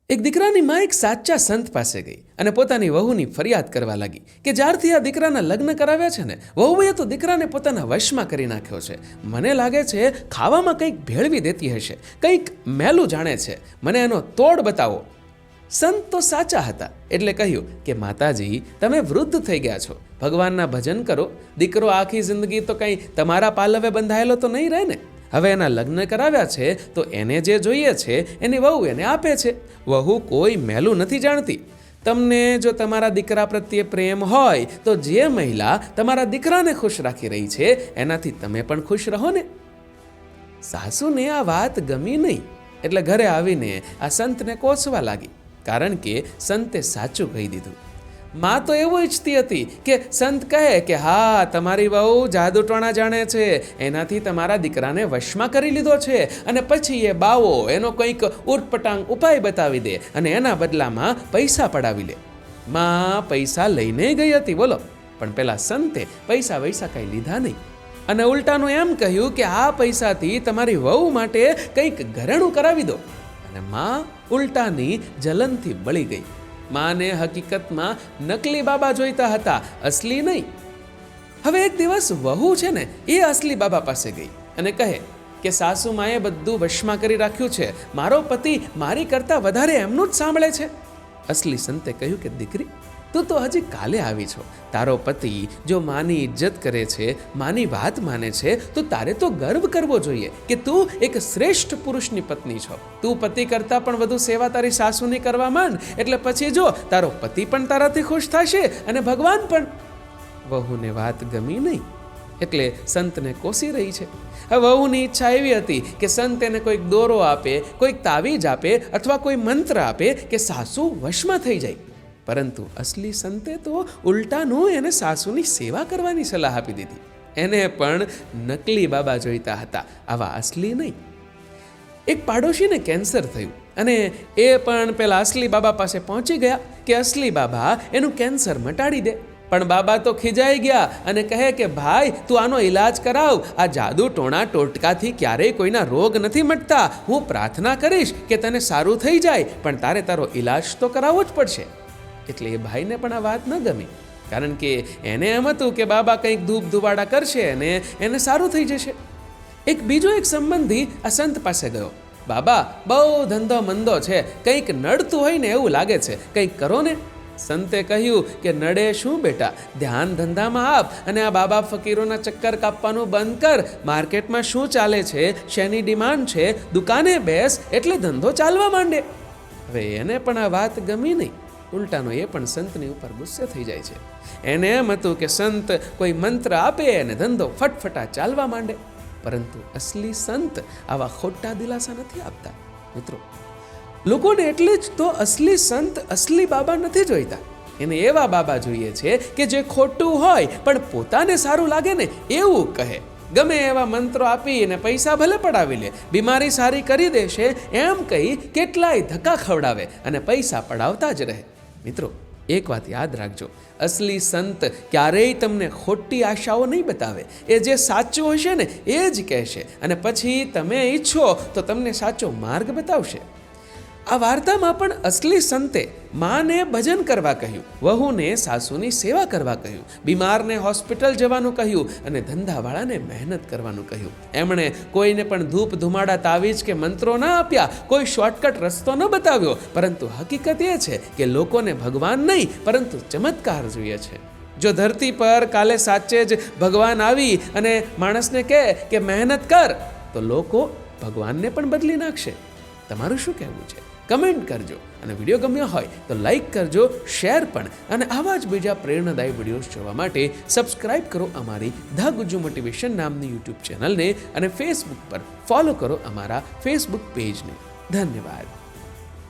એક દીકરાની માં એક સાચા સંત પાસે ગઈ અને પોતાની વહુની ફરિયાદ કરવા લાગી કે જ્યારથી આ દીકરાના લગ્ન કરાવ્યા છે ને, વહુએ તો દીકરાને પોતાના વશમાં કરી નાખ્યો છે. મને લાગે છે ખાવામાં કંઈક ભેળવી દેતી હશે, કંઈક મેલું જાણે છે, મને એનો તોડ બતાવો. સંત તો સાચા હતા એટલે કહ્યું કે માતાજી, તમે વૃદ્ધ થઈ ગયા છો, ભગવાનના ભજન કરો. દીકરો આખી જિંદગી તો કંઈ તમારા પાલવે બંધાયેલો તો નહીં રહે ને. હવે એના લગ્ન કરાવ્યા છે તો એને જે જોઈએ છે એની વહુ એને આપે છે. વહુ કોઈ મેલું નથી જાણતી. તમને જો તમારા દીકરા પ્રત્યે પ્રેમ હોય તો જે મહિલા તમારા દીકરાને ખુશ રાખી રહી છે એનાથી તમે પણ ખુશ રહો ને. સાસુને આ વાત ગમી નહીં એટલે ઘરે આવીને આ સંતને કોસવા લાગી, કારણ કે સંતે સાચું કહી દીધું. માં તો એવું ઈચ્છતી હતી કે સંત કહે કે હા, તમારી વહુ જાદુટોણા જાણે છે, એનાથી તમારા દીકરાને વશમાં કરી લીધો છે, અને પછી એ બાવો એનો કંઈક ઉટપટાંગ ઉપાય બતાવી દે અને એના બદલામાં પૈસા પડાવી લે. માં પૈસા લઈને ગઈ હતી બોલો, પણ પેલા સંતે પૈસા કંઈ લીધા નહીં અને ઉલટાનું એમ કહ્યું કે આ પૈસાથી તમારી વહુ માટે કંઈક ઘરેણું કરાવી દો. અને માં ઉલટાની જલનથી બળી ગઈ. માને હકીકતમાં નકલી બાબા જોઈતા હતા, અસલી નહીં. હવે એક દિવસ વહુ છે ને એ અસલી બાબા પાસે ગઈ અને કહે કે સાસુ માએ બધું વશમાં કરી રાખ્યું છે, મારો પતિ મારી કરતાં વધારે એમનું જ સાંભળે છે. અસલી સંતે કહ્યું કે દીકરી, તું તો હજી કાલે આવી છો. તારો પતિ જો માની ઇજ્જત કરે છે, માની વાત માને છે, તો તારે તો ગર્વ કરવો જોઈએ કે તું એક શ્રેષ્ઠ પુરુષની પત્ની છો. તું પતિ કરતાં પણ વધુ સેવા તારી સાસુની કરવા માંડ, એટલે પછી જો તારો પતિ પણ તારાથી ખુશ થશે અને ભગવાન પણ. વહુને વાત ગમી નહીં એટલે સંતને કોસી રહી છે. હવે વહુની ઈચ્છા એવી હતી કે સંત એને કોઈક દોરો આપે, કોઈક તાવીજ આપે અથવા કોઈ મંત્ર આપે કે સાસુ વશમાં થઈ જાય. પરંતુ અસલી સંતે તો ઉલટાનું એને સાસુની સેવા કરવાની સલાહ આપી દીધી. એને પણ નકલી બાબા જોઈતા હતા, આવા અસલી નહીં. એક પાડોશીને કેન્સર થયું અને એ પણ પેલા અસલી બાબા પાસે પહોંચી ગયા કે અસલી બાબા એનું કેન્સર મટાડી દે. પણ બાબા તો ખીજાઈ ગયા અને કહે કે ભાઈ, તું આનો ઈલાજ કરાવ. આ જાદુ ટોણા ટોટકાથી ક્યારેય કોઈના રોગ નથી મટતા. હું પ્રાર્થના કરીશ કે તને સારું થઈ જાય, પણ તારે તારો ઈલાજ તો કરાવવો જ પડશે. એટલે એ ભાઈને પણ આ વાત ન ગમી, કારણ કે એને એમ હતું કે બાબા કંઈક ધૂપ ધુવાડા કરશે અને એને સારું થઈ જશે. બીજો એક સંબંધી આ સંત પાસે ગયો. બાબા, બહુ ધંધો મંદો છે, કંઈક નડતું હોય ને એવું લાગે છે, કંઈક કરો ને. સંતે કહ્યું કે નડે શું બેટા, ધ્યાન ધંધામાં આપ અને આ બાબા ફકીરોના ચક્કર કાપવાનું બંધ કર. માર્કેટમાં શું ચાલે છે, શેની ડિમાન્ડ છે, દુકાને બેસ એટલે ધંધો ચાલવા માંડે. હવે એને પણ આ વાત ગમી નહીં. ઉલટાનો એ પણ સંતની ઉપર ગુસ્સે થઈ જાય છે. એને એમ હતું કે સંત કોઈ મંત્ર આપે અને ધંધો ફટફટા ચાલવા માંડે. પરંતુ અસલી સંત આવા ખોટા દિલાસા નથી આપતા. મિત્રો, લોકોને એટલે જ તો અસલી સંત અસલી બાબા નથી જોઈતા. એને એવા બાબા જોઈએ છે કે જે ખોટું હોય પણ પોતાને સારું લાગે ને એવું કહે. ગમે એવા મંત્રો આપી અને પૈસા ભલે પડાવી લે, બીમારી સારી કરી દેશે એમ કહી કેટલાય ધક્કા ખવડાવે અને પૈસા પડાવતા જ રહે. મિત્રો, એક વાત યાદ રાખજો, અસલી સંત ક્યારેય તમને ખોટી આશાઓ નહીં બતાવે. એ જે સાચું હશે ને એ જ કહેશે અને પછી તમે ઈચ્છો તો તમને સાચો માર્ગ બતાવશે. આ વાર્તામાં પણ અસલી સંતે માને ભજન કરવા કહ્યું, વહુને સાસુની સેવા કરવા કહ્યું, બીમારને હોસ્પિટલ જવાનું કહ્યું અને ધંધાવાળાને મહેનત કરવાનું કહ્યું. એમણે કોઈને પણ ધૂપ ધુમાડા તાવીજ કે મંત્રો ના આપ્યા, કોઈ શોર્ટકટ રસ્તો ન બતાવ્યો. પરંતુ હકીકત એ છે કે લોકોને ભગવાન નહીં પરંતુ ચમત્કાર જોઈએ છે. જો ધરતી પર કાલે સાચે જ ભગવાન આવી અને માણસને કહે કે મહેનત કર, તો લોકો ભગવાનને પણ બદલી નાખશે. તમારું શું કહેવું છે? કમેન્ટ કરજો અને વિડીયો ગમ્યો હોય તો લાઈક કરજો, શેર પણ, અને આવા જ બીજા પ્રેરણાદાયી વિડીયોઝ જોવા માટે સબસ્ક્રાઇબ કરો અમારી ધ ગુજ્જુ મોટિવેશન નામની યુટ્યુબ ચેનલને અને ફેસબુક પર ફોલો કરો અમારા ફેસબુક પેજને. ધન્યવાદ.